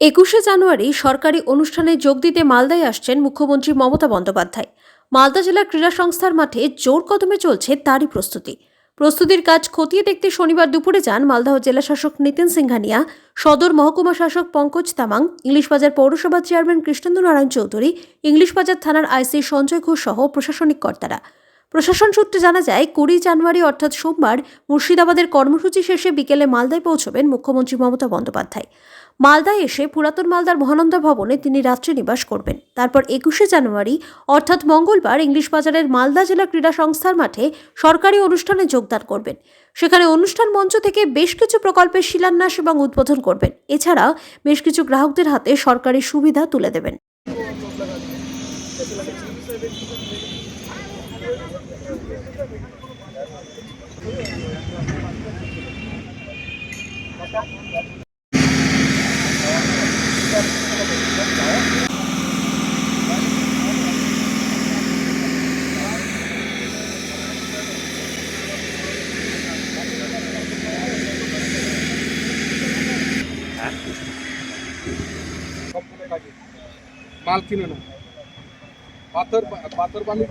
21শে জানুয়ারি সরকারি অনুষ্ঠানে যোগ দিতে মালদায় আসছেন মুখ্যমন্ত্রী মমতা বন্দ্যোপাধ্যায়। মালদা জেলা ক্রীড়া সংস্থার মাঠে জোর কদমে চলছে তারই প্রস্তুতির কাজ খতিয়ে দেখতে শনিবার দুপুরে যান মালদহ জেলা শাসক নিতিন সিংহানিয়া, সদর মহকুমা শাসক পঙ্কজ তামাং, ইংলিশবাজার পৌরসভার চেয়ারম্যান কৃষ্ণেন্দু নারায়ণ চৌধুরী, ইংলিশবাজার থানার আইসি সঞ্জয় ঘোষ সহ প্রশাসনিক কর্তারা। প্রশাসন সূত্রে জানা যায় 20 জানুয়ারি অর্থাৎ সোমবার মুর্শিদাবাদের কর্মসূচি শেষে বিকেলে মালদায় পৌঁছবেন মুখ্যমন্ত্রী মমতা বন্দ্যোপাধ্যায়। মালদায় এসে পুরাতন মালদার মহানন্দা ভবনে তিনি রাত্রি নিবাস করবেন। তারপর 21শে জানুয়ারি অর্থাৎ মঙ্গলবার ইংলিশ বাজারের মালদা জেলা ক্রীড়া সংস্থার মাঠে সরকারি অনুষ্ঠানে যোগদান করবেন। সেখানে অনুষ্ঠান মঞ্চ থেকে বেশ কিছু প্রকল্পের শিলান্যাস এবং উদ্বোধন করবেন। এছাড়া বেশ কিছু গ্রাহকদের হাতে সরকারি সুবিধা তুলে দেবেন। মাল কিনে না পাথর বালি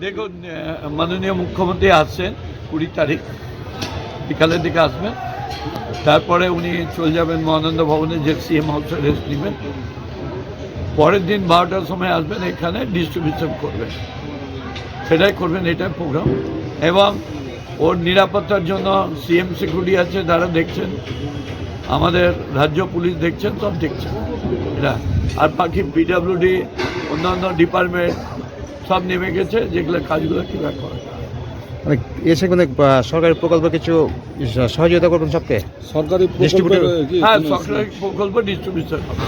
দেখুন, মাননীয় মুখ্যমন্ত্রী আসছেন 20 তারিখ বিকালের দিকে আসবেন। তারপরে উনি চলে যাবেন মহানন্দ ভবনে, যে সিএম হাউসে রেস্ট নেবেন। পরের দিন 12টার সময় আসবেন, এখানে ডিস্ট্রিবিউশন করবেন, সেটাই করবেন, এটাই প্রোগ্রাম। এবং ওর নিরাপত্তার জন্য সিএম সিকিউরিটি আছে, তারা দেখছেন, আমাদের রাজ্য পুলিশ দেখছেন, সব দেখছেন এরা। আর বাকি পিডব্লিউডি অন্যান্য ডিপার্টমেন্ট সব নেমে গেছে, যেগুলো কাজগুলো কীভাবে করা মানে এসে কোনো সরকারি প্রকল্প কিছু সহযোগিতা করবেন সবকে সরকারি ডিস্ট্রিবিউটর। হ্যাঁ, সরকারি প্রকল্প ডিস্ট্রিবিউশন হবে।